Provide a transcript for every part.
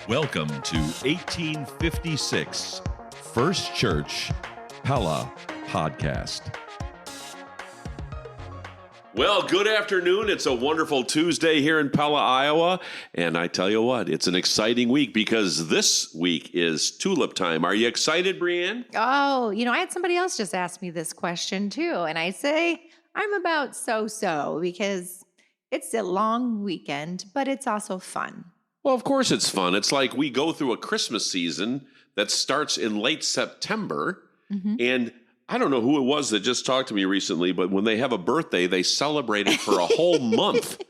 Welcome to 1856 First Church Pella Podcast. Well, good afternoon. It's a wonderful Tuesday here in Pella, Iowa. And I tell you what, it's an exciting week because this week is tulip time. Are you excited, Breanne? Oh, I had somebody else just ask me this question too. And I say I'm about so because it's a long weekend, but it's also fun. Well, of course it's fun. It's like we go through a Christmas season that starts in late September. And I don't know who it was that just talked to me recently, but when they have a birthday, they celebrate it for a whole month.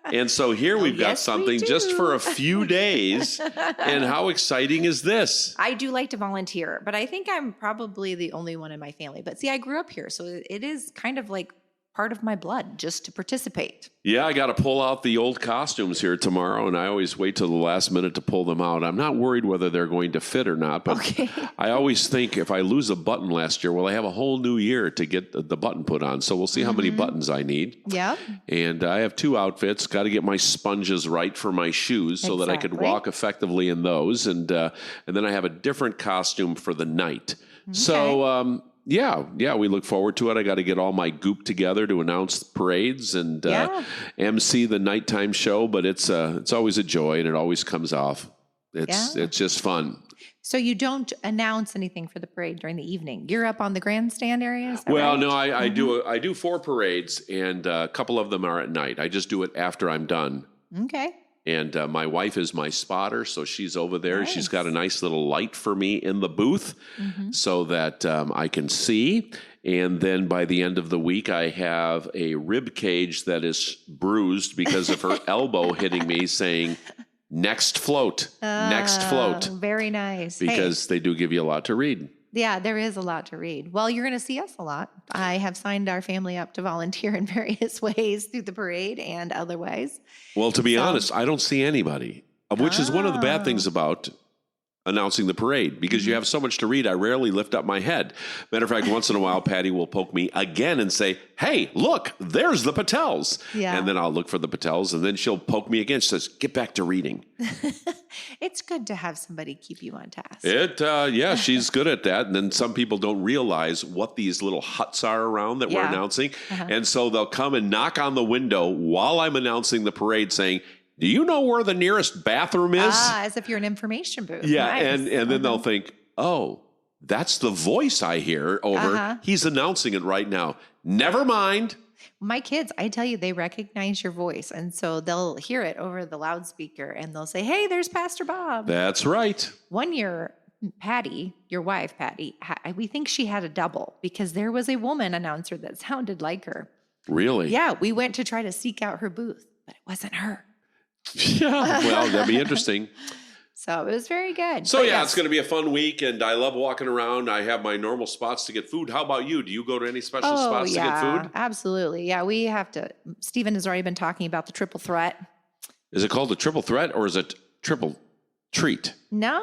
And so here we've got something just for a few days. And how exciting is this? I do like to volunteer, but I think I'm probably the only one in my family. But see, I grew up here, so it is kind of like part of my blood just to participate. Yeah, I got to pull out the old costumes here tomorrow, and I always wait till the last minute to pull them out. I'm not worried whether they're going to fit or not, but I always think if I lose a button last year, well, I have a whole new year to get the button put on, so we'll see how many buttons I need. Yeah. And I have two outfits. Got to get my sponges right for my shoes so that I could walk effectively in those, and then I have a different costume for the night. So, Yeah, we look forward to it. I got to get all my goop together to announce parades and MC the nighttime show, but it's always a joy and it always comes off. It's just fun. So you don't announce anything for the parade during the evening. You're up on the grandstand area? Well, right? No, I do 4 parades and a couple of them are at night. I just do it after I'm done. Okay. And my wife is my spotter, so she's over there. Nice. She's got a nice little light for me in the booth so that I can see. And then by the end of the week, I have a rib cage that is bruised because of her elbow hitting me saying, next float, next float. Very nice. Because they do give you a lot to read. Yeah, there is a lot to read. Well, you're going to see us a lot. I have signed our family up to volunteer in various ways through the parade and otherwise. Well, to be honest, I don't see anybody, which is one of the bad things about announcing the parade, because you have so much to read. I rarely lift up my head. Matter of fact, once in a while, Patty will poke me again and say, hey, look, there's the Patels. Yeah. And then I'll look for the Patels, and then she'll poke me again. She says, get back to reading. It's good to have somebody keep you on task. She's good at that. And then some people don't realize what these little huts are around that we're announcing. And so they'll come and knock on the window while I'm announcing the parade saying, do you know where the nearest bathroom is? As if you're an information booth. Yeah, nice. and then they'll think, oh, that's the voice I hear over. He's announcing it right now. Never mind. My kids, I tell you, they recognize your voice. And so they'll hear it over the loudspeaker and they'll say, hey, there's Pastor Bob. That's right. One year, Patty, your wife, Patty, we think she had a double because there was a woman announcer that sounded like her. Really? Yeah, we went to try to seek out her booth, but it wasn't her. Yeah, well, that'd be interesting. So it was very good. So it's going to be a fun week, and I love walking around. I have my normal spots to get food. How about you? Do you go to any special spots to get food? Absolutely. Yeah, we have to. Stephen has already been talking about the triple threat. Is it called the triple threat or is it triple treat? No,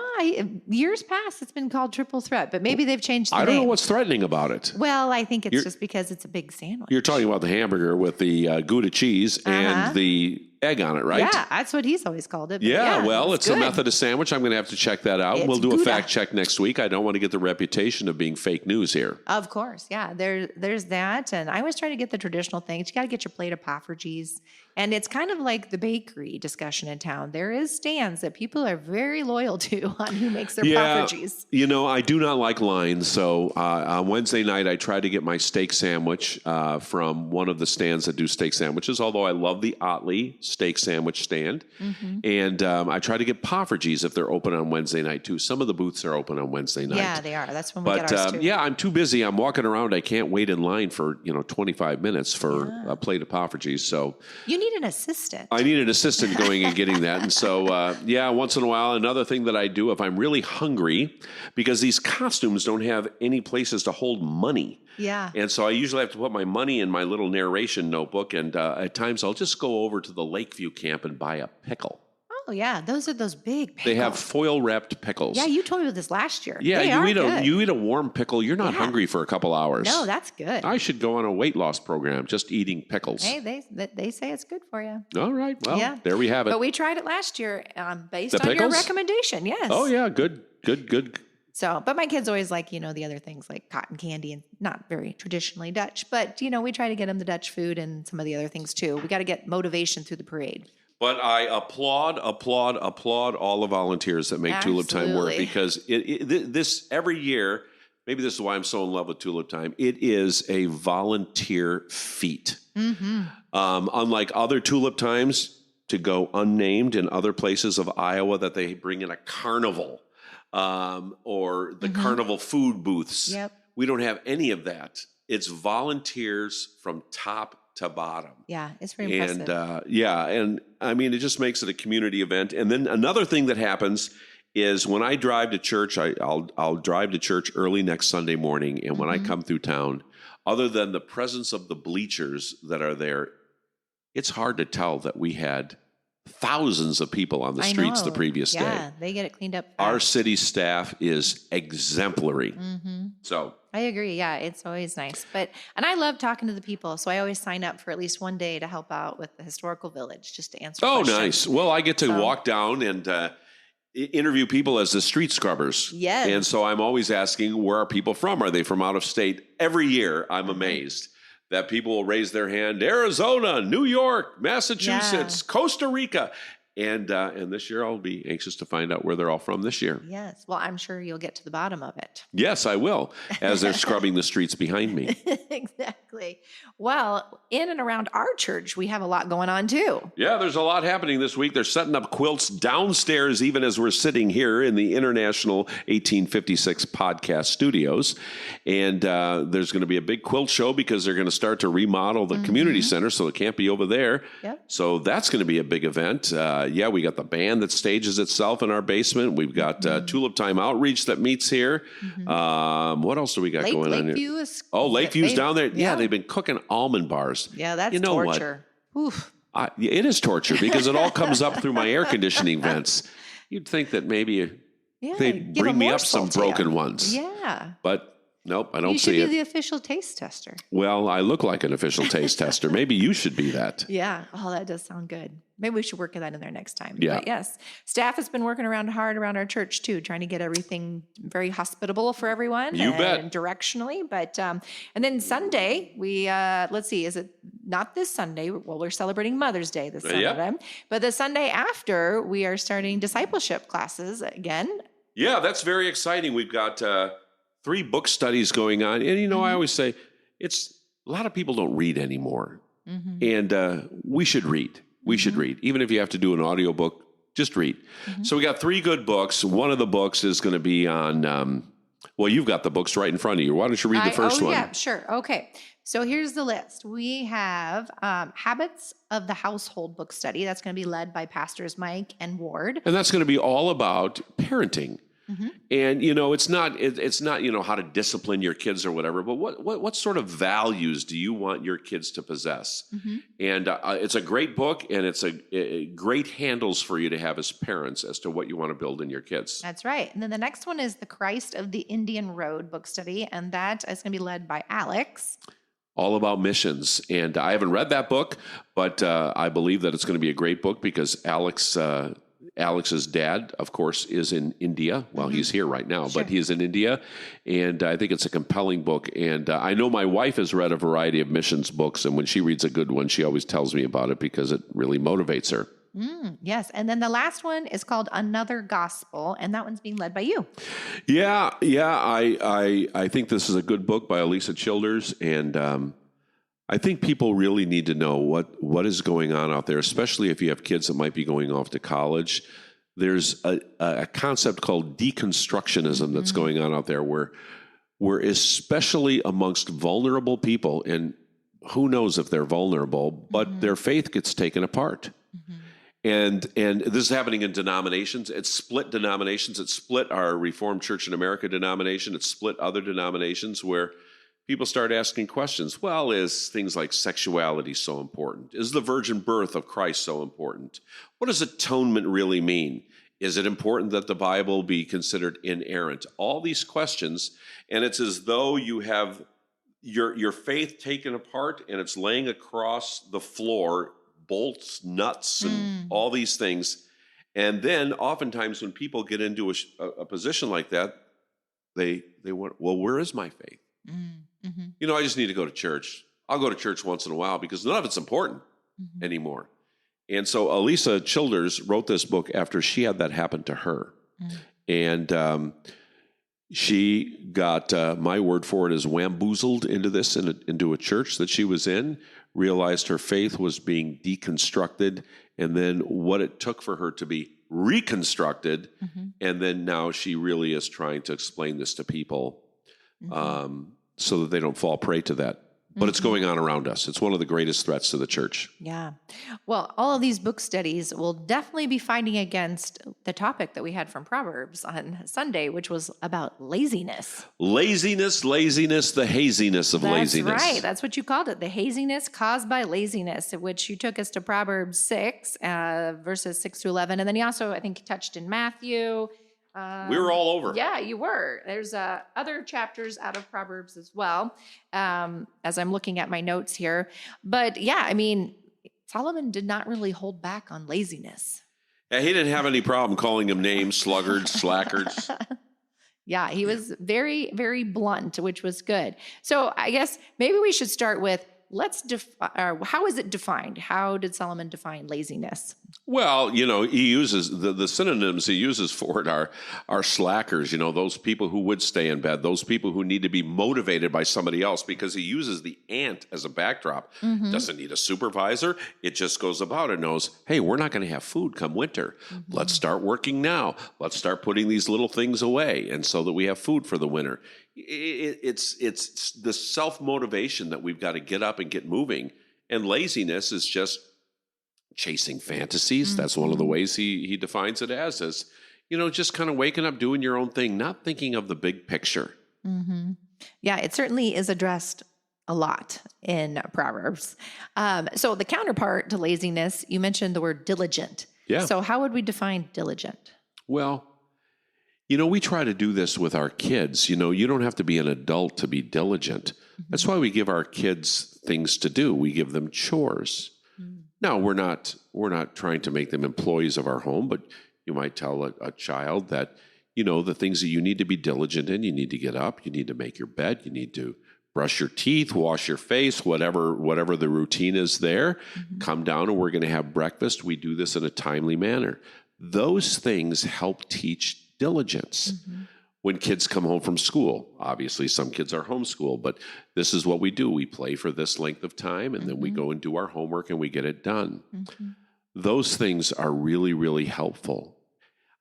years past it's been called triple threat, but maybe they've changed the name. I don't know what's threatening about it. Well, I think it's just because it's a big sandwich. You're talking about the hamburger with the Gouda cheese and the egg on it, right? Yeah, that's what he's always called it. Yeah, well, it's a Methodist sandwich. I'm going to have to check that out. We'll do Gouda. A fact check next week. I don't want to get the reputation of being fake news here. Of course, yeah. There's that, and I always try to get the traditional things. You got to get your plate of Poffergies, and it's kind of like the bakery discussion in town. There is stands that people are very loyal to on who makes their Poffergies. I do not like lines, so on Wednesday night I tried to get my steak sandwich from one of the stands that do steak sandwiches, although I love the Otley steak sandwich stand. And I try to get Poffergies if they're open on Wednesday night too. Some of the booths are open on Wednesday night. Yeah, they are. That's when we get ours too. I'm too busy. I'm walking around. I can't wait in line for 25 minutes for a plate of Poffergies. So you need an assistant. I need an assistant going and getting that. And so once in a while, another thing that I do if I'm really hungry, because these costumes don't have any places to hold money. Yeah. And so I usually have to put my money in my little narration notebook, and at times I'll just go over to the Lakeview camp and buy a pickle. Oh, yeah. Those are those big pickles. They have foil-wrapped pickles. Yeah, you told me this last year. Yeah, they you are eat good. you eat a warm pickle, you're not hungry for a couple hours. No, that's good. I should go on a weight loss program just eating pickles. Hey, they say it's good for you. All right. Well, there we have it. But we tried it last year based The on your pickles? recommendation. Yes. Oh, yeah. Good. So, but my kids always like, the other things like cotton candy and not very traditionally Dutch. But, we try to get them the Dutch food and some of the other things too. We got to get motivation through the parade. But I applaud all the volunteers that make Tulip Time work, because this every year, maybe this is why I'm so in love with Tulip Time, it is a volunteer feat. Mm-hmm. Unlike other Tulip Times, to go unnamed in other places of Iowa that they bring in a carnival or the carnival food booths. Yep. We don't have any of that. It's volunteers from top to bottom. Yeah, it's very impressive. And I mean, it just makes it a community event. And then another thing that happens is when I drive to church, I'll drive to church early next Sunday morning, and when I come through town, other than the presence of the bleachers that are there, it's hard to tell that we had thousands of people on the streets the previous day. Yeah, they get it cleaned up fast. Our city staff is exemplary. Mm-hmm. So I agree. Yeah, it's always nice. And I love talking to the people. So I always sign up for at least one day to help out with the historical village, just to answer questions. Oh, nice. Well, I get to walk down and interview people as the street scrubbers. Yes. And so I'm always asking, where are people from? Are they from out of state? Every year, I'm amazed that people will raise their hand. Arizona, New York, Massachusetts, Costa Rica. And this year I'll be anxious to find out where they're all from this year. Yes. Well, I'm sure you'll get to the bottom of it. Yes, I will, as they're scrubbing the streets behind me. Exactly. Well, in and around our church, we have a lot going on too. Yeah, there's a lot happening this week. They're setting up quilts downstairs, even as we're sitting here in the International 1856 Podcast Studios. And there's going to be a big quilt show because they're going to start to remodel the community center, so it can't be over there. Yep. So that's going to be a big event. We got the band that stages itself in our basement. We've got Tulip Time Outreach that meets here. What else do we got going on here? Lakeview's down there. Yeah, they've been cooking almond bars. Yeah, that's torture. Oof. It is torture because it all comes up through my air conditioning vents. You'd think that maybe they'd bring me up some broken ones. Yeah. But nope, I don't see it. You should be the official taste tester. Well, I look like an official taste tester. Maybe you should be that. Yeah. Oh, that does sound good. Maybe we should work that in there next time. Yeah. But yes, staff has been working hard around our church too, trying to get everything very hospitable for everyone. You bet. And directionally. But, and then Sunday, we, let's see, is it not this Sunday? Well, we're celebrating Mother's Day this Sunday. But the Sunday after, we are starting discipleship classes again. Yeah, that's very exciting. We've got 3 book studies going on. And, I always say a lot of people don't read anymore. And we should read. We should read. Even if you have to do an audiobook, just read. So we got 3 good books. One of the books is going to be on, you've got the books right in front of you. Why don't you read the first one? Yeah, sure. Okay. So here's the list. We have Habits of the Household book study. That's going to be led by Pastors Mike and Ward. And that's going to be all about parenting. And, it's not how to discipline your kids or whatever, but what sort of values do you want your kids to possess? And it's a great book, and it's a great handles for you to have as parents as to what you want to build in your kids. That's right. And then the next one is the Christ of the Indian Road book study, and that is going to be led by Alex. All about missions. And I haven't read that book, but I believe that it's going to be a great book because Alex's dad, of course, is in India. Well, he's here right now, but he's in India. And I think it's a compelling book. And I know my wife has read a variety of missions books. And when she reads a good one, she always tells me about it because it really motivates her. Yes. And then the last one is called Another Gospel. And that one's being led by you. Yeah. I think this is a good book by Alisa Childers. And I think people really need to know what is going on out there, especially if you have kids that might be going off to college. There's a concept called deconstructionism that's going on out there where especially amongst vulnerable people, and who knows if they're vulnerable, but their faith gets taken apart. And this is happening in denominations. It's split denominations. It's split our Reformed Church in America denomination. It's split other denominations where people start asking questions. Well, is things like sexuality so important? Is the virgin birth of Christ so important? What does atonement really mean? Is it important that the Bible be considered inerrant? All these questions, and it's as though you have your faith taken apart and it's laying across the floor, bolts, nuts, and all these things. And then oftentimes when people get into a position like that, they want, well, where is my faith? Mm-hmm. I just need to go to church. I'll go to church once in a while because none of it's important anymore. And so Elisa Childers wrote this book after she had that happen to her. And she got, my word for it is, wamboozled into this, into a church that she was in, realized her faith was being deconstructed, and then what it took for her to be reconstructed. And then now she really is trying to explain this to people so that they don't fall prey to that. But it's going on around us. It's one of the greatest threats to the church. Yeah. Well, all of these book studies will definitely be fighting against the topic that we had from Proverbs on Sunday, which was about laziness. Laziness, the haziness of laziness. That's right. That's what you called it. The haziness caused by laziness, which you took us to Proverbs 6, verses 6 to 11. And then you also, I think, touched in Matthew. We were all over. Yeah, you were. There's other chapters out of Proverbs as well, as I'm looking at my notes here. But yeah, I mean, Solomon did not really hold back on laziness. Yeah, he didn't have any problem calling them names, sluggards, slackers. Yeah, he was very, very blunt, which was good. So I guess maybe we should start with, how is it defined? How did Solomon define laziness? Well, he uses the synonyms he uses for it are slackers, those people who would stay in bed, those people who need to be motivated by somebody else, because he uses the ant as a backdrop. Doesn't need a supervisor. It just goes about and knows, hey, we're not going to have food come winter. Let's start working now. Let's start putting these little things away, and so that we have food for the winter. It's the self-motivation that we've got to get up and get moving. And laziness is just chasing fantasies. That's one of the ways he defines it as just kind of waking up, doing your own thing, not thinking of the big picture. Yeah, it certainly is addressed a lot in Proverbs. So the counterpart to laziness, you mentioned the word diligent. Yeah. So how would we define diligent? Well, we try to do this with our kids. You don't have to be an adult to be diligent. That's why we give our kids things to do. We give them chores. Now, we're not trying to make them employees of our home, but you might tell a child that, the things that you need to be diligent in, you need to get up, you need to make your bed, you need to brush your teeth, wash your face, whatever the routine is there. Come down and we're going to have breakfast. We do this in a timely manner. Those things help teach diligence. When kids come home from school, obviously some kids are homeschooled, but this is what we do. We play for this length of time, and then we go and do our homework and we get it done. Those things are really, really helpful.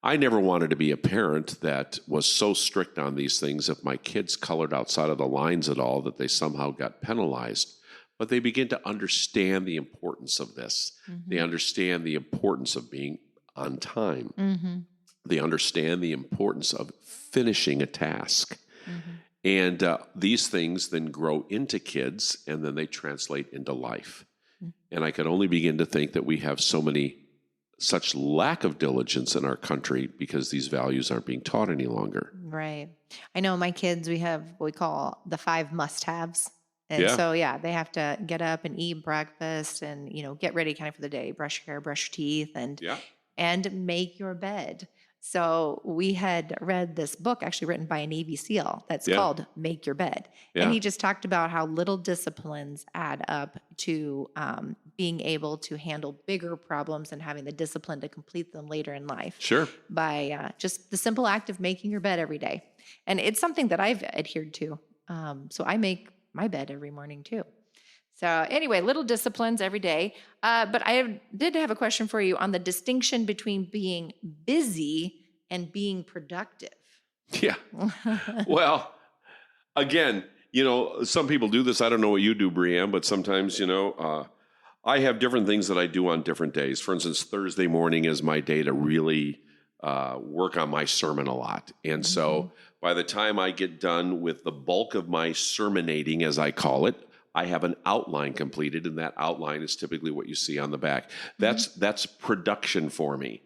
I never wanted to be a parent that was so strict on these things. If my kids colored outside of the lines at all, that they somehow got penalized. But they begin to understand the importance of this. They understand the importance of being on time. They understand the importance of finishing a task. And these things then grow into kids, and then they translate into life. And I can only begin to think that we have such lack of diligence in our country because these values aren't being taught any longer. Right. I know my kids, we have what we call the 5 must-haves. And so, they have to get up and eat breakfast and, get ready kind of for the day, brush your hair, brush your teeth, and make your bed. So we had read this book actually written by a Navy SEAL that's called Make Your Bed. And he just talked about how little disciplines add up to being able to handle bigger problems and having the discipline to complete them later in life. Sure. By just the simple act of making your bed every day. And it's something that I've adhered to. So I make my bed every morning too. So anyway, little disciplines every day. But I did have a question for you on the distinction between being busy and being productive. Yeah. Well, again, some people do this. I don't know what you do, Breanne, but sometimes, I have different things that I do on different days. For instance, Thursday morning is my day to really work on my sermon a lot. And so by the time I get done with the bulk of my sermonating, as I call it, I have an outline completed, and that outline is typically what you see on the back. That's production for me.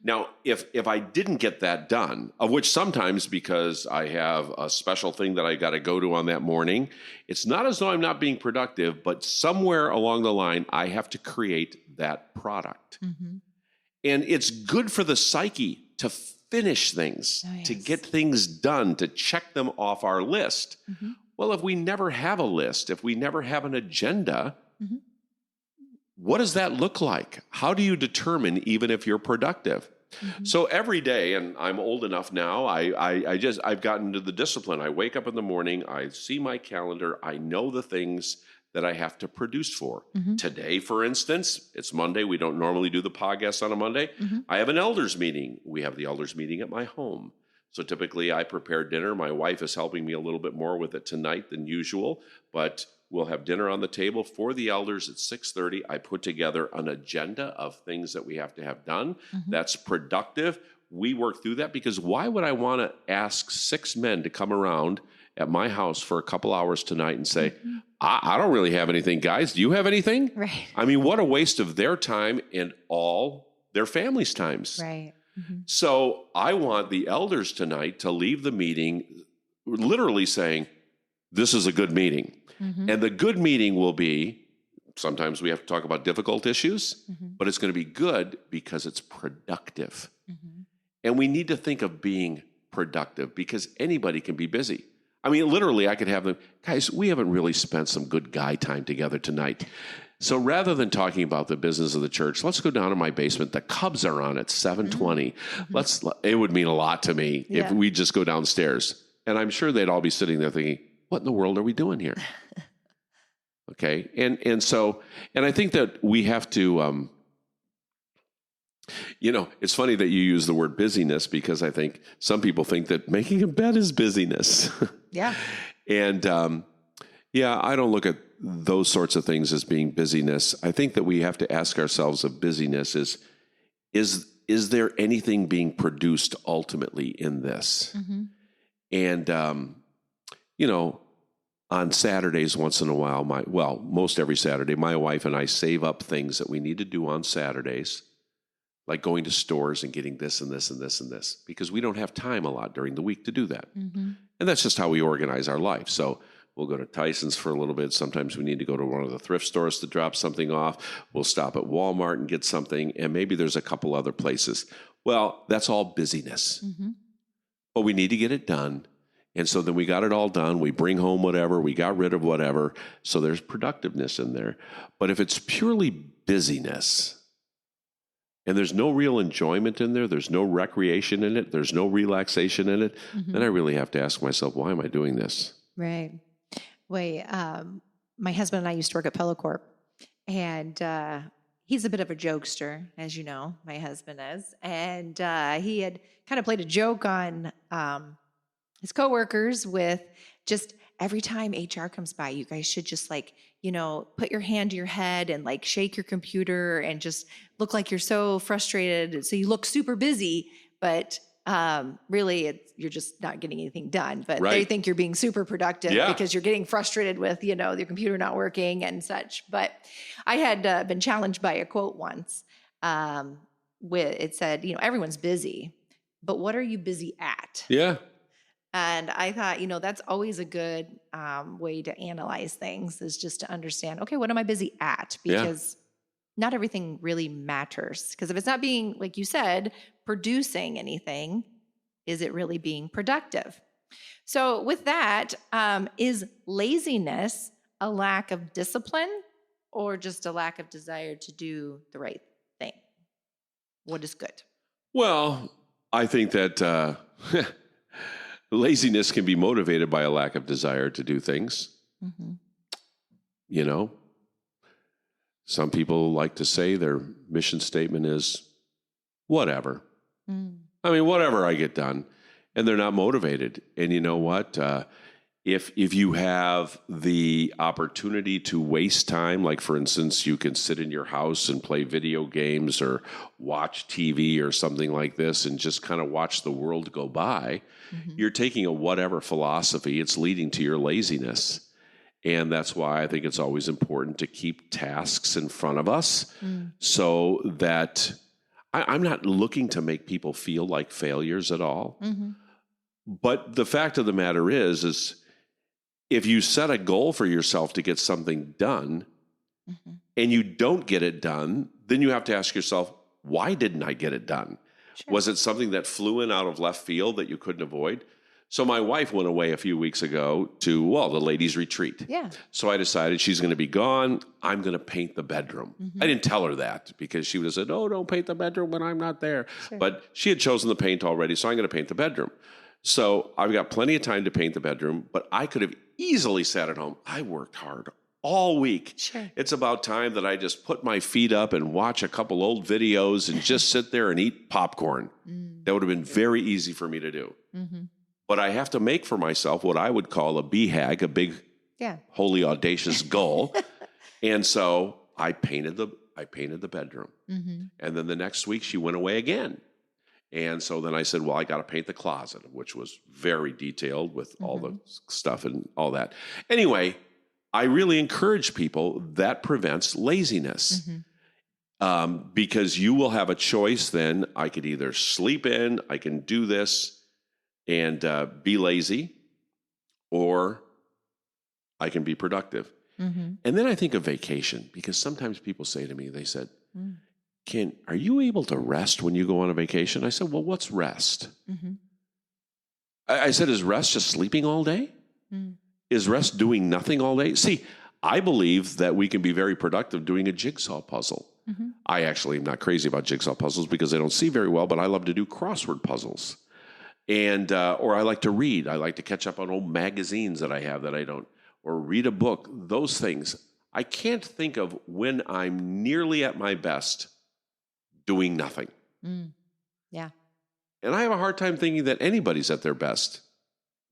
Now, if I didn't get that done, of which sometimes because I have a special thing that I got to go to on that morning, it's not as though I'm not being productive, but somewhere along the line, I have to create that product. And it's good for the psyche to finish things, to get things done, to check them off our list. Well, if we never have a list, if we never have an agenda, what does that look like? How do you determine even if you're productive? So every day, and I'm old enough now, I've gotten to the discipline. I wake up in the morning, I see my calendar, I know the things that I have to produce for. Today, for instance, it's Monday. We don't normally do the podcast on a Monday. I have an elders meeting. We have the elders meeting at my home. So typically I prepare dinner. My wife is helping me a little bit more with it tonight than usual, but we'll have dinner on the table for the elders at 6:30. I put together an agenda of things that we have to have done. That's productive. We work through that because why would I want to ask 6 men to come around at my house for a couple hours tonight and say, I don't really have anything, guys. Do you have anything? Right. I mean, what a waste of their time and all their families' times. Right. So I want the elders tonight to leave the meeting literally saying, this is a good meeting. And the good meeting will be, sometimes we have to talk about difficult issues, but it's going to be good because it's productive. And we need to think of being productive because anybody can be busy. I mean, literally, I could have them, guys, we haven't really spent some good guy time together tonight. So rather than talking about the business of the church, let's go down to my basement. The Cubs are on at 7:20. It would mean a lot to me if we just go downstairs. And I'm sure they'd all be sitting there thinking, what in the world are we doing here? Okay. And I think that we have to, it's funny that you use the word busyness because I think some people think that making a bed is busyness. And I don't look at those sorts of things as being busyness. I think that we have to ask ourselves of busyness is there anything being produced ultimately in this? And, on Saturdays, once in a while, most every Saturday, my wife and I save up things that we need to do on Saturdays, like going to stores and getting this and this and this and this, because we don't have time a lot during the week to do that. And that's just how we organize our life. So we'll go to Tyson's for a little bit. Sometimes we need to go to one of the thrift stores to drop something off. We'll stop at Walmart and get something, and maybe there's a couple other places. Well, that's all busyness. But we need to get it done. And so then we got it all done. We bring home whatever. We got rid of whatever. So there's productiveness in there. But if it's purely busyness and there's no real enjoyment in there, there's no recreation in it, there's no relaxation in it, then I really have to ask myself, why am I doing this? Right. Wait, my husband and I used to work at Pella Corp, and he's a bit of a jokester, as you know, my husband is. And he had kind of played a joke on his coworkers with just every time HR comes by, you guys should just put your hand to your head and shake your computer and just look like you're so frustrated. So you look super busy, but really you're just not getting anything done. But they think you're being super productive because you're getting frustrated with, your computer not working and such. But I had been challenged by a quote once. It said, everyone's busy, but what are you busy at? Yeah. And I thought, that's always a good way to analyze things, is just to understand, okay, what am I busy at? Because not everything really matters. Because if it's not being, like you said, producing anything, is it really being productive? So with that, is laziness a lack of discipline or just a lack of desire to do the right thing? What is good? Well, I think that laziness can be motivated by a lack of desire to do things. Some people like to say their mission statement is whatever. I mean, whatever I get done. And they're not motivated. And you know what? if you have the opportunity to waste time, like for instance, you can sit in your house and play video games or watch TV or something like this and just kind of watch the world go by, you're taking a whatever philosophy, it's leading to your laziness. And that's why I think it's always important to keep tasks in front of us so that I'm not looking to make people feel like failures at all. But the fact of the matter is if you set a goal for yourself to get something done and you don't get it done, then you have to ask yourself, why didn't I get it done? Sure. Was it something that flew in out of left field that you couldn't avoid? So my wife went away a few weeks ago to, the ladies' retreat. Yeah. So I decided she's going to be gone. I'm going to paint the bedroom. I didn't tell her that because she would have said, oh, don't paint the bedroom when I'm not there. Sure. But she had chosen the paint already, so I'm going to paint the bedroom. So I've got plenty of time to paint the bedroom, but I could have easily sat at home. I worked hard all week. Sure. It's about time that I just put my feet up and watch a couple old videos and just sit there and eat popcorn. That would have been very easy for me to do. But I have to make for myself what I would call a BHAG, a big, holy, audacious goal. And so I painted the bedroom. And then the next week she went away again. And so then I said, well, I got to paint the closet, which was very detailed with all the stuff and all that. Anyway, I really encourage people that prevents laziness. Because you will have a choice then. I could either sleep in, I can do this and be lazy, or I can be productive. And then I think of vacation, because sometimes people say to me, they said, are you able to rest when you go on a vacation? I said, well, what's rest? I said, is rest just sleeping all day? Is rest doing nothing all day? See, I believe that we can be very productive doing a jigsaw puzzle. I actually am not crazy about jigsaw puzzles because I don't see very well, but I love to do crossword puzzles. And or I like to read. I like to catch up on old magazines that I have that I don't, or read a book. Those things. I can't think of when I'm nearly at my best doing nothing. Yeah. And I have a hard time thinking that anybody's at their best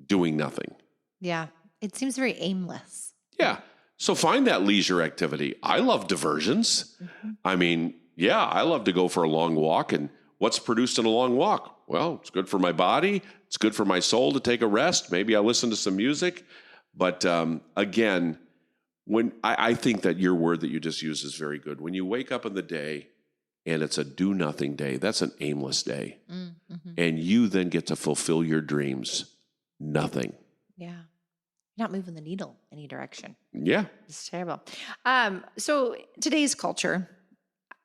doing nothing. Yeah. It seems very aimless. Yeah. So find that leisure activity. I love diversions. I mean, I love to go for a long walk. And what's produced in a long walk? Well, it's good for my body. It's good for my soul to take a rest. Maybe I listen to some music. But again, when I think that your word that you just used is very good. When you wake up in the day and it's a do-nothing day, that's an aimless day. And you then get to fulfill your dreams. Nothing. Yeah. You're not moving the needle any direction. Yeah. It's terrible. So today's culture,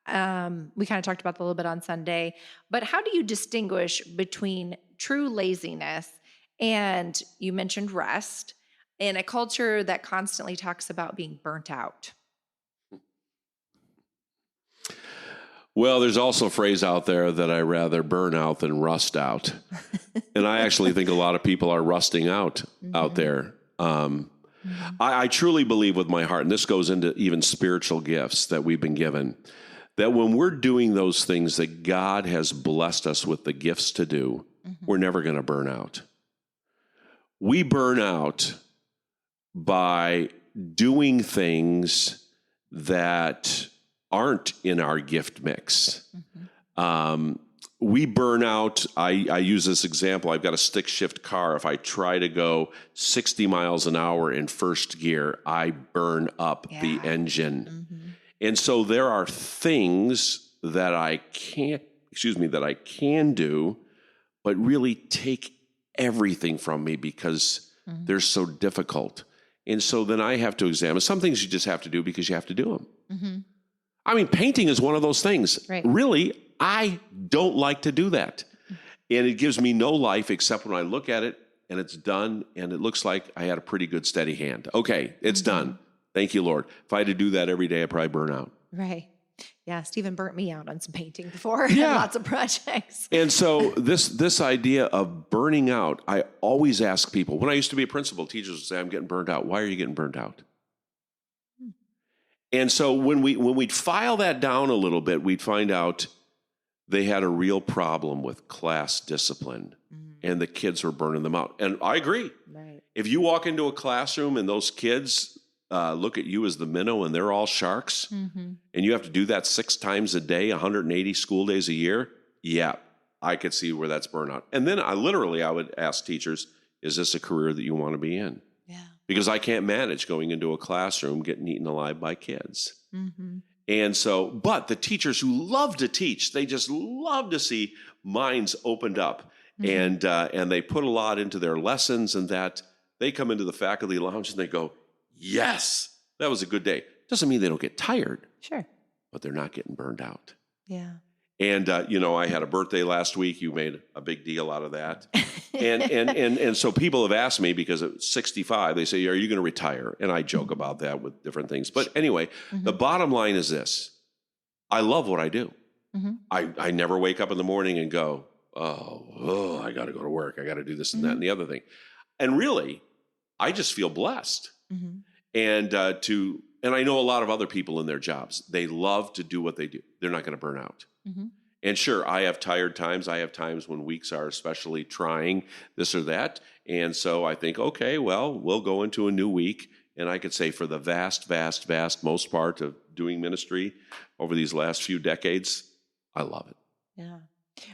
we kind of talked about that a little bit on Sunday, but how do you distinguish between true laziness and, you mentioned rest, in a culture that constantly talks about being burnt out? Well, there's also a phrase out there that I rather burn out than rust out. And I actually think a lot of people are rusting out there. I truly believe with my heart, and this goes into even spiritual gifts that we've been given, that when we're doing those things that God has blessed us with the gifts to do, we're never going to burn out. We burn out by doing things that aren't in our gift mix. We burn out. I use this example. I've got a stick shift car. If I try to go 60 miles an hour in first gear, I burn up the engine. And so there are things that I can do, but really take everything from me because they're so difficult. And so then I have to examine. Some things you just have to do because you have to do them. I mean, painting is one of those things. Right. Really, I don't like to do that. And it gives me no life except when I look at it and it's done and it looks like I had a pretty good steady hand. Okay, it's done. Thank you, Lord. If I had to do that every day, I'd probably burn out. Right. Yeah, Stephen burnt me out on some painting before. Yeah. Lots of projects. And so this idea of burning out, I always ask people. When I used to be a principal, teachers would say, I'm getting burned out. Why are you getting burned out? And so when we'd file that down a little bit, we'd find out they had a real problem with class discipline. and the kids were burning them out. And I agree. Right. If you walk into a classroom and those kids look at you as the minnow and they're all sharks, and you have to do that 6 times a day, 180 school days a year, yeah, I could see where that's burnout. And then I would ask teachers, is this a career that you want to be in? Yeah. Because I can't manage going into a classroom getting eaten alive by kids. And so, but the teachers who love to teach, they just love to see minds opened up, and they put a lot into their lessons, and that they come into the faculty lounge and they go, yes, that was a good day. Doesn't mean they don't get tired. Sure. But they're not getting burned out. Yeah. And, I had a birthday last week. You made a big deal out of that. And so people have asked me, because at 65, they say, are you going to retire? And I joke about that with different things. But anyway, the bottom line is this. I love what I do. I never wake up in the morning and go, oh, I got to go to work. I got to do this and that and the other thing. And really, I just feel blessed. And I know a lot of other people in their jobs. They love to do what they do. They're not going to burn out. And sure, I have tired times. I have times when weeks are especially trying, this or that. And so I think, okay, well, we'll go into a new week. And I could say for the vast, vast, vast most part of doing ministry over these last few decades, I love it. Yeah.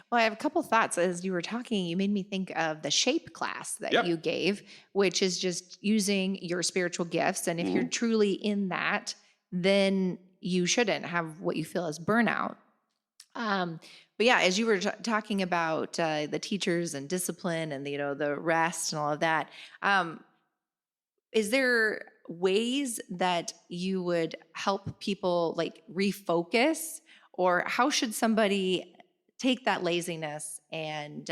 Well, I have a couple thoughts. As you were talking, you made me think of the shape class that you gave, which is just using your spiritual gifts. And if you're truly in that, then you shouldn't have what you feel as burnout. But yeah, as you were talking about the teachers and discipline and the rest and all of that, is there ways that you would help people like refocus, or how should somebody take that laziness and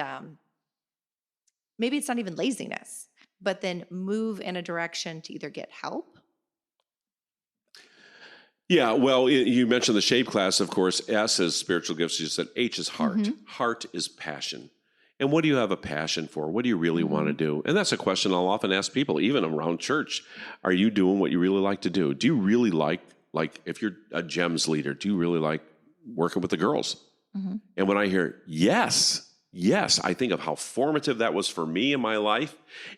maybe it's not even laziness, but then move in a direction to either get help? Yeah, well, you mentioned the shape class, of course. S is spiritual gifts. You said H is heart. Heart is passion. And what do you have a passion for? What do you really want to do? And that's a question I'll often ask people, even around church. Are you doing what you really like to do? Do you really like if you're a GEMS leader, do you really like working with the girls? And when I hear yes, I think of how formative that was for me in my life.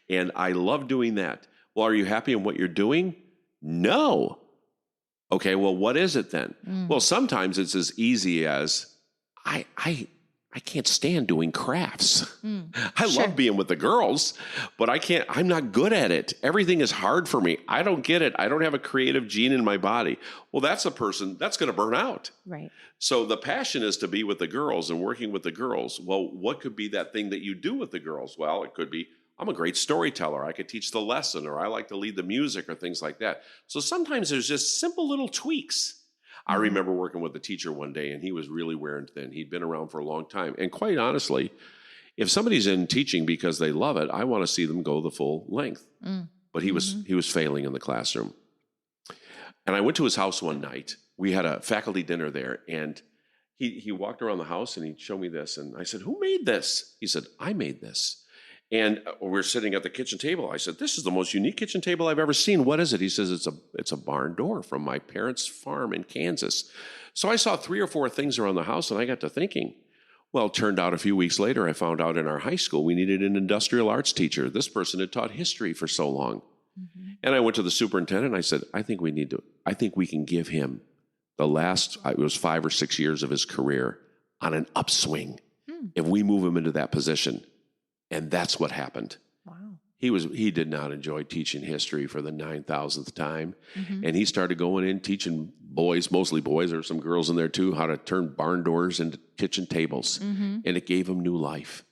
And I love doing that. Well, are you happy in what you're doing? No. Okay, well, what is it then? Well, sometimes it's as easy as I can't stand doing crafts. I love being with the girls, but I'm not good at it. Everything is hard for me. I don't get it. I don't have a creative gene in my body. Well, that's a person that's going to burn out. Right. So the passion is to be with the girls and working with the girls. Well, what could be that thing that you do with the girls? Well, it could be, I'm a great storyteller. I could teach the lesson, or I like to lead the music, or things like that. So sometimes there's just simple little tweaks. I remember working with a teacher one day, and he was really wearing thin. He'd been around for a long time. And quite honestly, if somebody's in teaching because they love it, I want to see them go the full length. But he was failing in the classroom. And I went to his house one night. We had a faculty dinner there, and he walked around the house, and he'd show me this. And I said, who made this? He said, I made this. And we're sitting at the kitchen table. I said, this is the most unique kitchen table I've ever seen. What is it? He says, it's a barn door from my parents' farm in Kansas. So I saw 3 or 4 things around the house, and I got to thinking. Well, it turned out a few weeks later, I found out in our high school we needed an industrial arts teacher. This person had taught history for so long. And I went to the superintendent, and I said, I think we can give him the last, it was 5 or 6 years of his career on an upswing if we move him into that position. And that's what happened. Wow. He did not enjoy teaching history for the 9,000th time. And he started going in teaching boys, mostly boys, there were some girls in there too, how to turn barn doors into kitchen tables. And it gave him new life.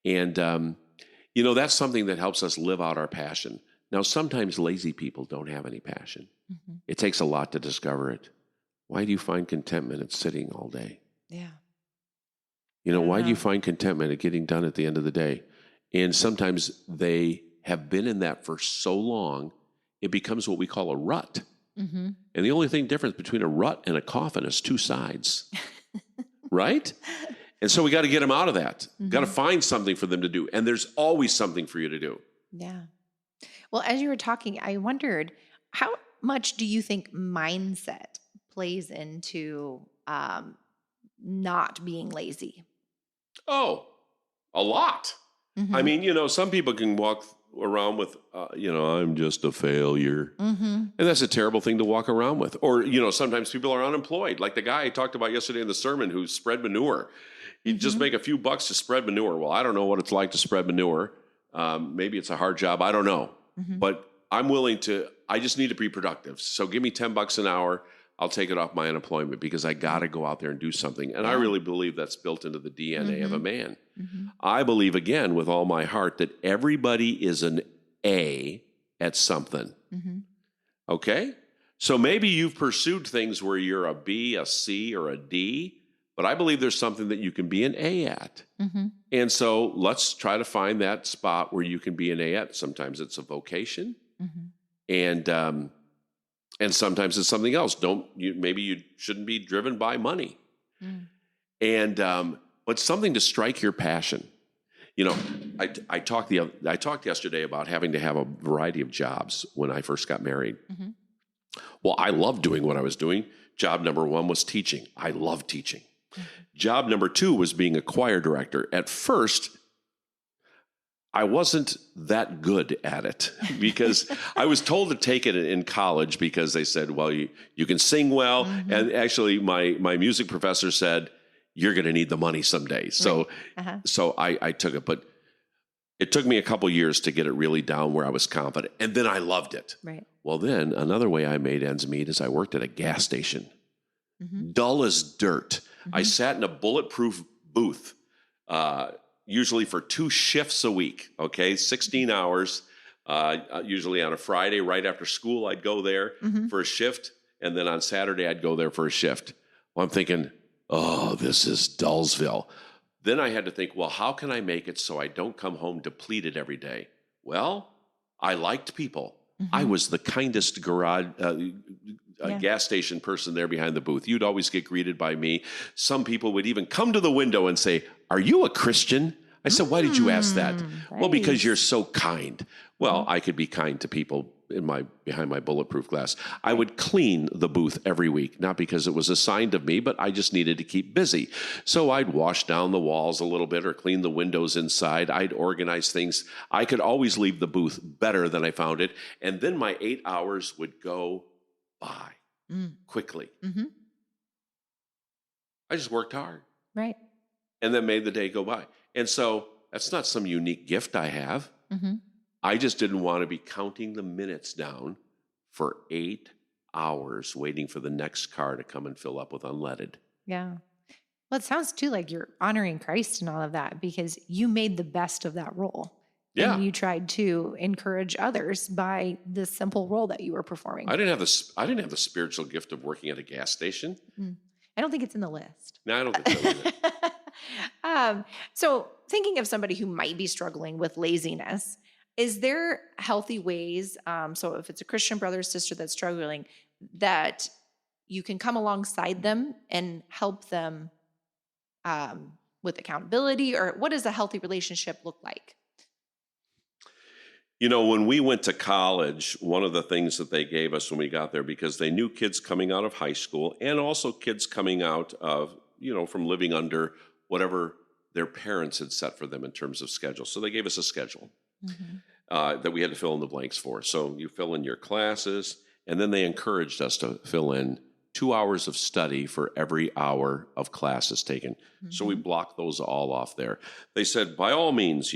And, that's something that helps us live out our passion. Now, sometimes lazy people don't have any passion. It takes a lot to discover it. Why do you find contentment at sitting all day? Yeah. Why do you find contentment at getting done at the end of the day? And sometimes they have been in that for so long, it becomes what we call a rut. And the only thing difference between a rut and a coffin is 2 sides, right? And so we got to get them out of that. Got to find something for them to do. And there's always something for you to do. Yeah. Well, as you were talking, I wondered, how much do you think mindset plays into not being lazy? Oh, a lot. I mean, some people can walk around with, I'm just a failure. And that's a terrible thing to walk around with. Or, sometimes people are unemployed. Like the guy I talked about yesterday in the sermon who spread manure. He'd just make a few bucks to spread manure. Well, I don't know what it's like to spread manure. Maybe it's a hard job. I don't know. But I just need to be productive. So give me $10 an hour. I'll take it off my unemployment because I got to go out there and do something. And I really believe that's built into the DNA of a man. I believe, again, with all my heart, that everybody is an A at something. Okay? So maybe you've pursued things where you're a B, a C, or a D, but I believe there's something that you can be an A at. And so let's try to find that spot where you can be an A at. Sometimes it's a vocation. And sometimes it's something else. Maybe you shouldn't be driven by money. But something to strike your passion. I talked yesterday about having to have a variety of jobs when I first got married. Well, I loved doing what I was doing. Job number 1 was teaching. I loved teaching. Job number 2 was being a choir director. At first, I wasn't that good at it because I was told to take it in college because they said, well, you can sing well. And actually, my music professor said, you're going to need the money someday. So I took it. But it took me a couple years to get it really down where I was confident. And then I loved it. Right. Well, then another way I made ends meet is I worked at a gas station. Dull as dirt. I sat in a bulletproof booth, usually for 2 shifts a week, 16 hours, usually on a Friday right after school, I'd go there for a shift, and then on Saturday, I'd go there for a shift. Well, I'm thinking, oh, this is Dullsville. Then I had to think, well, how can I make it so I don't come home depleted every day? Well, I liked people. I was the kindest gas station person there behind the booth. You'd always get greeted by me. Some people would even come to the window and say, are you a Christian? I said, why did you ask that? Nice. Well, because you're so kind. Well, I could be kind to people behind my bulletproof glass. I would clean the booth every week, not because it was assigned of me, but I just needed to keep busy. So I'd wash down the walls a little bit or clean the windows inside. I'd organize things. I could always leave the booth better than I found it. And then my 8 hours would go by quickly. I just worked hard. Right. And then made the day go by. And so that's not some unique gift I have. I just didn't want to be counting the minutes down for 8 hours waiting for the next car to come and fill up with unleaded. Yeah. Well, it sounds too like you're honoring Christ and all of that because you made the best of that role. Yeah. And you tried to encourage others by the simple role that you were performing. I didn't have the spiritual gift of working at a gas station. I don't think it's in the list. No, I don't think so either. So thinking of somebody who might be struggling with laziness, is there healthy ways, so if it's a Christian brother or sister that's struggling, that you can come alongside them and help them with accountability? Or what does a healthy relationship look like? When we went to college, one of the things that they gave us when we got there, because they knew kids coming out of high school and also kids coming out of, from living under whatever their parents had set for them in terms of schedule. So they gave us a schedule that we had to fill in the blanks for. So you fill in your classes, and then they encouraged us to fill in 2 hours of study for every hour of classes taken. So we blocked those all off there. They said, by all means,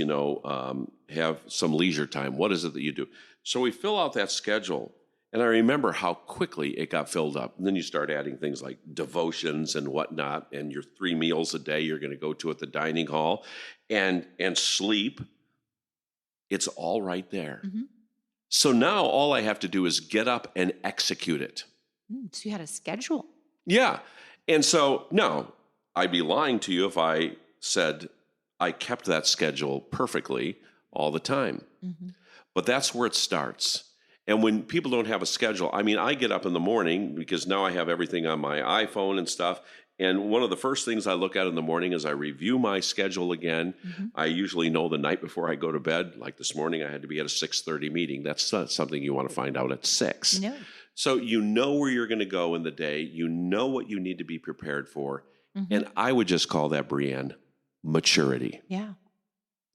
have some leisure time. What is it that you do? So we fill out that schedule. And I remember how quickly it got filled up. And then you start adding things like devotions and whatnot, and your 3 meals a day you're going to go to at the dining hall, and sleep. It's all right there. So now all I have to do is get up and execute it. So you had a schedule. Yeah. And so, no, I'd be lying to you if I said I kept that schedule perfectly all the time. But that's where it starts. And when people don't have a schedule, I get up in the morning because now I have everything on my iPhone and stuff. And one of the first things I look at in the morning is I review my schedule again. I usually know the night before I go to bed. Like this morning, I had to be at a 6:30 meeting. That's not something you want to find out at 6. No. So you know where you're going to go in the day. You know what you need to be prepared for. And I would just call that, Breanne, maturity. Yeah.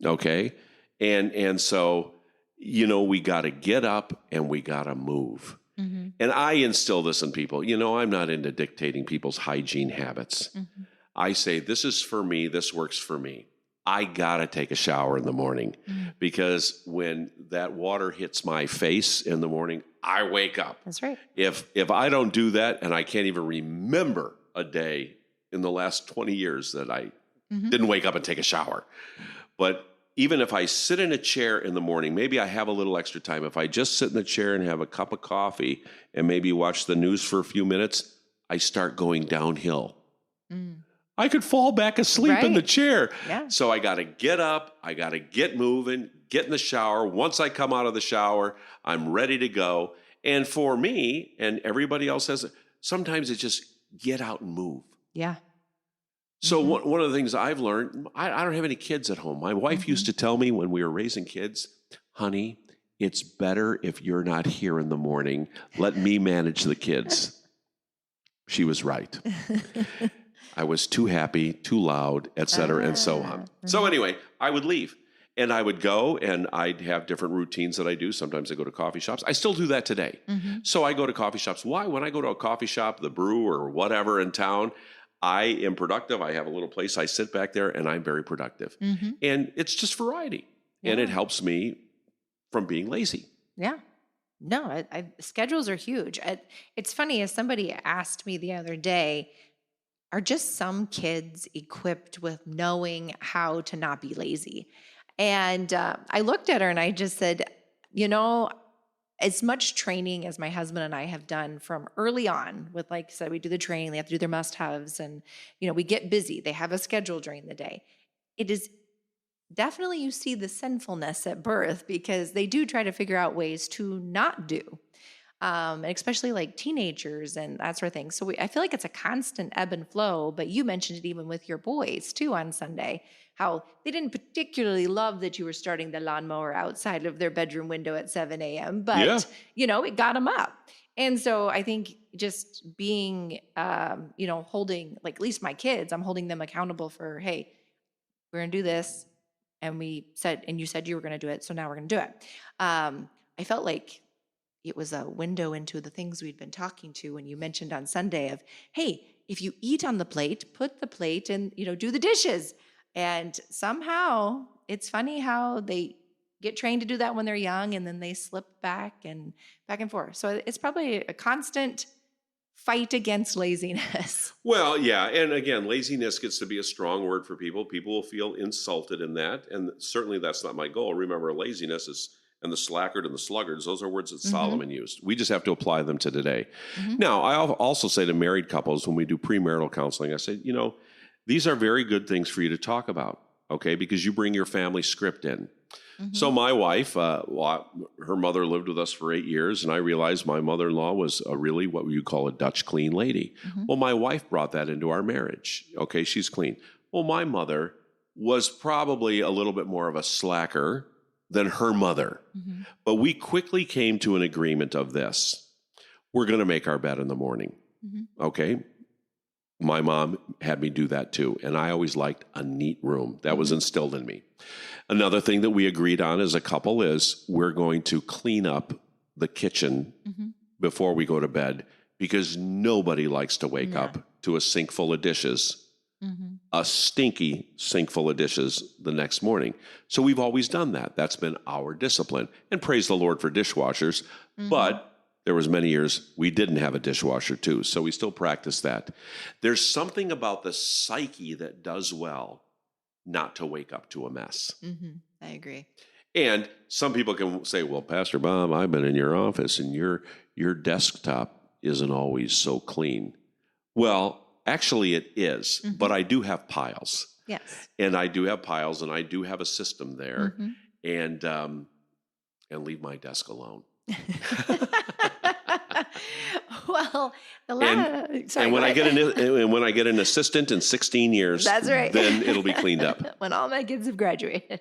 Okay. And so, we got to get up and we got to move. Mm-hmm. And I instill this in people. I'm not into dictating people's hygiene habits. Mm-hmm. I say, this is for me. This works for me. I got to take a shower in the morning because when that water hits my face in the morning, I wake up. That's right. If I don't do that, and I can't even remember a day in the last 20 years that I didn't wake up and take a shower. But even if I sit in a chair in the morning, maybe I have a little extra time. If I just sit in the chair and have a cup of coffee and maybe watch the news for a few minutes, I start going downhill. I could fall back asleep in the chair. Yeah. So I got to get up. I got to get moving, get in the shower. Once I come out of the shower, I'm ready to go. And for me, and everybody else says it, sometimes it's just get out and move. Yeah. So one of the things I've learned, I don't have any kids at home. My wife used to tell me when we were raising kids, honey, it's better if you're not here in the morning. Let me manage the kids. She was right. I was too happy, too loud, et cetera, and so on. So anyway, I would leave. And I would go and I'd have different routines that I do. Sometimes I go to coffee shops. I still do that today. So I go to coffee shops. Why? When I go to a coffee shop, the Brew or whatever in town, I am productive. I have a little place. I sit back there and I'm very productive. And it's just variety. And it helps me from being lazy. Yeah. No, schedules are huge. It's funny, as somebody asked me the other day, are just some kids equipped with knowing how to not be lazy? And I looked at her and I just said, as much training as my husband and I have done from early on with, like I said, we do the training, they have to do their must-haves, and, we get busy. They have a schedule during the day. It is definitely, you see the sinfulness at birth because they do try to figure out ways to not do. And especially like teenagers and that sort of thing. So I feel like it's a constant ebb and flow, but you mentioned it even with your boys too on Sunday, how they didn't particularly love that you were starting the lawnmower outside of their bedroom window at 7 a.m., but it got them up. And so I think just being, holding, like at least my kids, I'm holding them accountable for, hey, we're going to do this. And you said you were going to do it. So now we're going to do it. I felt like it was a window into the things we'd been talking to when you mentioned on Sunday of, hey, if you eat on the plate, put the plate and, do the dishes. And somehow it's funny how they get trained to do that when they're young and then they slip back and forth. So it's probably a constant fight against laziness. Well, yeah. And again, laziness gets to be a strong word for people. People will feel insulted in that. And certainly that's not my goal. Remember, laziness is, and the slackard and the sluggards, those are words that Solomon used. We just have to apply them to today. Now, I also say to married couples when we do premarital counseling, I say, these are very good things for you to talk about, okay? Because you bring your family script in. So my wife, her mother lived with us for 8 years, and I realized my mother-in-law was really what you call a Dutch clean lady. Well, my wife brought that into our marriage. Okay, she's clean. Well, my mother was probably a little bit more of a slacker than her mother. But we quickly came to an agreement of this. We're going to make our bed in the morning. Okay? My mom had me do that too. And I always liked a neat room. That was instilled in me. Another thing that we agreed on as a couple is we're going to clean up the kitchen before we go to bed because nobody likes to wake up to a sink full of dishes. A stinky sink full of dishes the next morning. So we've always done that. That's been our discipline. And praise the Lord for dishwashers. But there was many years we didn't have a dishwasher too. So we still practice that. There's something about the psyche that does well not to wake up to a mess. I agree. And some people can say, well, Pastor Bob, I've been in your office and your desktop isn't always so clean. Well, actually, it is, but I do have piles. Yes. And I do have piles, and I do have a system there, and leave my desk alone. Well, when I get an assistant in 16 years, that's right. Then it'll be cleaned up. When all my kids have graduated.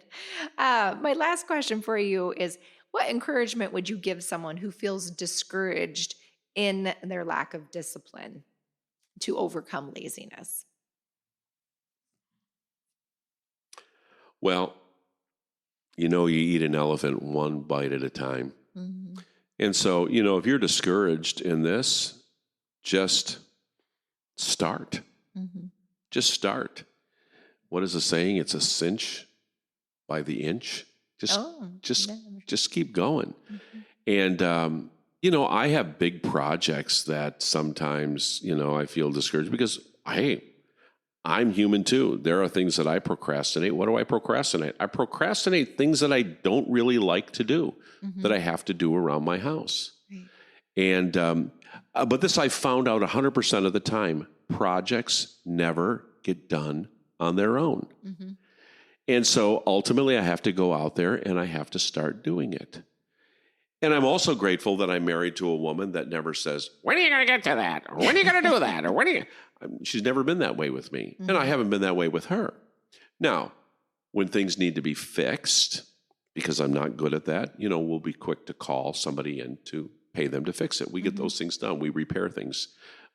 My last question for you is, what encouragement would you give someone who feels discouraged in their lack of discipline to overcome laziness? Well, you eat an elephant one bite at a time. Mm-hmm. And so, if you're discouraged in this, just start. Mm-hmm. Just start. What is the saying? It's a cinch by the inch. Just keep going. Mm-hmm. And, I have big projects that sometimes, I feel discouraged because, hey, I'm human too. There are things that I procrastinate. What do I procrastinate? I procrastinate things that I don't really like to do, that I have to do around my house. Right. And, but this I found out 100% of the time, projects never get done on their own. Mm-hmm. And so ultimately I have to go out there and I have to start doing it. And I'm also grateful that I'm married to a woman that never says, when are you going to get to that? Or when are you going to do that? Or when are you... She's never been that way with me. Mm-hmm. And I haven't been that way with her. Now, when things need to be fixed, because I'm not good at that, we'll be quick to call somebody in to pay them to fix it. We get those things done. We repair things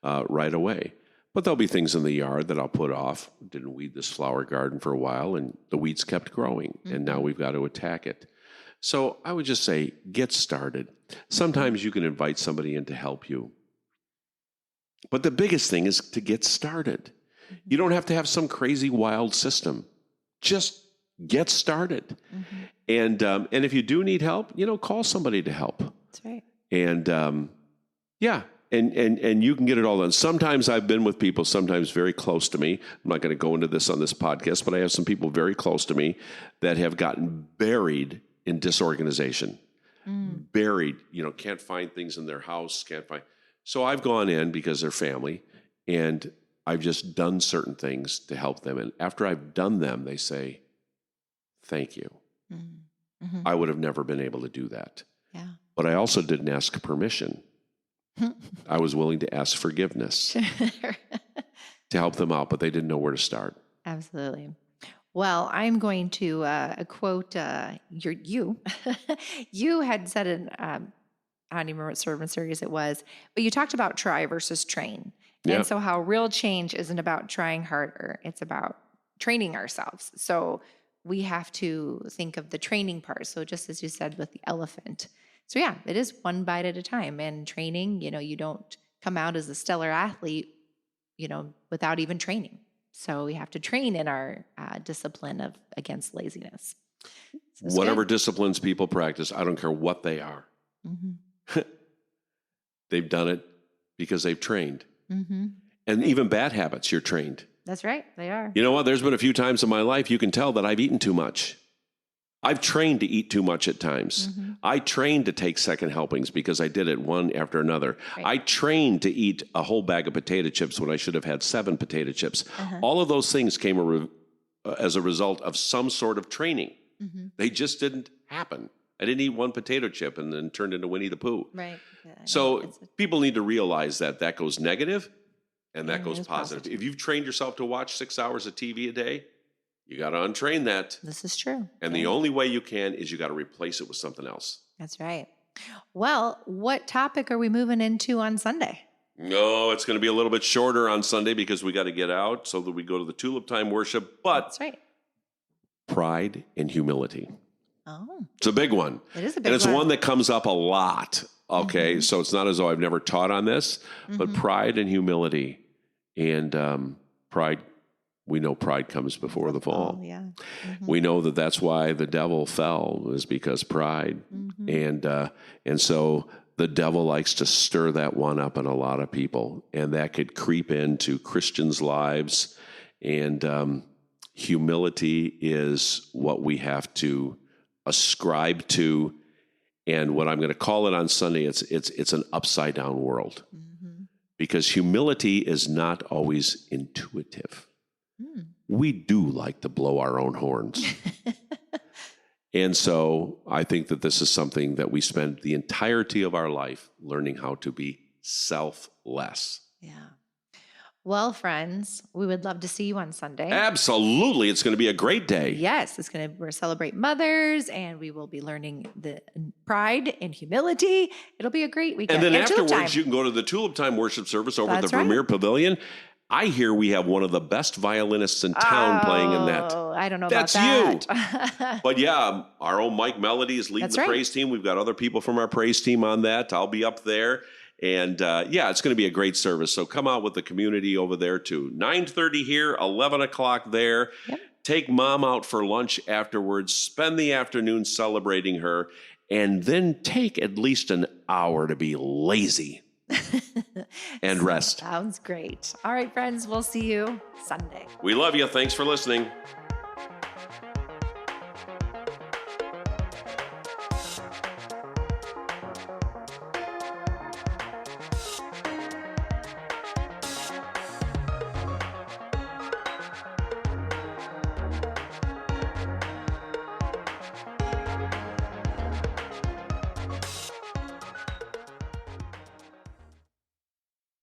right away. But there'll be things in the yard that I'll put off. Didn't weed this flower garden for a while, and the weeds kept growing. And now we've got to attack it. So I would just say, get started. Sometimes you can invite somebody in to help you. But the biggest thing is to get started. You don't have to have some crazy wild system. Just get started. And if you do need help, call somebody to help. That's right. And and you can get it all done. Sometimes I've been with people, sometimes very close to me. I'm not going to go into this on this podcast, but I have some people very close to me that have gotten buried in disorganization. Buried, can't find things in their house, So I've gone in because they're family, and I've just done certain things to help them. And after I've done them, they say, thank you. Mm-hmm. I would have never been able to do that. Yeah. But I also didn't ask permission. I was willing to ask forgiveness to help them out, but they didn't know where to start. Absolutely. Well, I'm going to quote you. You had said in, I don't even remember what sermon series it was, but you talked about try versus train. Yeah. And so how real change isn't about trying harder. It's about training ourselves. So we have to think of the training part. So just as you said with the elephant. So yeah, it is one bite at a time. And training, you don't come out as a stellar athlete, without even training. So we have to train in our discipline against laziness. So whatever disciplines people practice, I don't care what they are. Mm-hmm. They've done it because they've trained. Mm-hmm. And even bad habits, you're trained. That's right. They are. You know what? There's been a few times in my life you can tell that I've eaten too much. I've trained to eat too much at times. Mm-hmm. I trained to take second helpings because I did it one after another. Right. I trained to eat a whole bag of potato chips when I should have had 7 potato chips. All of those things came as a result of some sort of training. Mm-hmm. They just didn't happen. I didn't eat one potato chip and then turned into Winnie the Pooh. Right. Yeah, So people need to realize that goes negative and that goes goes positive. If you've trained yourself to watch 6 hours of TV a day, you got to untrain that. This is true. And the only way you can is you got to replace it with something else. That's right. Well, what topic are we moving into on Sunday? No, it's going to be a little bit shorter on Sunday because we got to get out so that we go to the tulip time worship. But That's right. Pride and humility. Oh, It's a big one. it is a big And it's one. one that comes up a lot. Okay. So it's not as though I've never taught on this, but pride and humility. And pride, we know pride comes before the fall. Yeah. Mm-hmm. We know that that's why the devil fell, was because pride. And so the devil likes to stir that one up in a lot of people, and that could creep into Christians' lives. And humility is what we have to ascribe to. And what I'm going to call it on Sunday, it's an upside down world, because humility is not always intuitive. We do like to blow our own horns. And so I think that this is something that we spend the entirety of our life learning how to be selfless. Yeah. Well, friends, we would love to see you on Sunday. Absolutely. It's going to be a great day. Yes, we're celebrate mothers, and we will be learning the pride and humility. It'll be a great weekend. And then Tulip afterwards, time. you can go to the Tulip Time worship service over at That's the Vermeer Pavilion. I hear we have one of the best violinists in town playing in that. Oh, I don't know That's about you. that. But yeah, our own Mike Melody is leading That's the right. praise team. We've got other people from our praise team on that. I'll be up there. And yeah, it's going to be a great service. So come out with the community over there too. 9:30 here, 11 o'clock there. Yep. Take mom out for lunch afterwards. Spend the afternoon celebrating her. And then take at least an hour to be lazy and rest. Sounds great. All right, friends, we'll see you Sunday. We love you. Thanks for listening.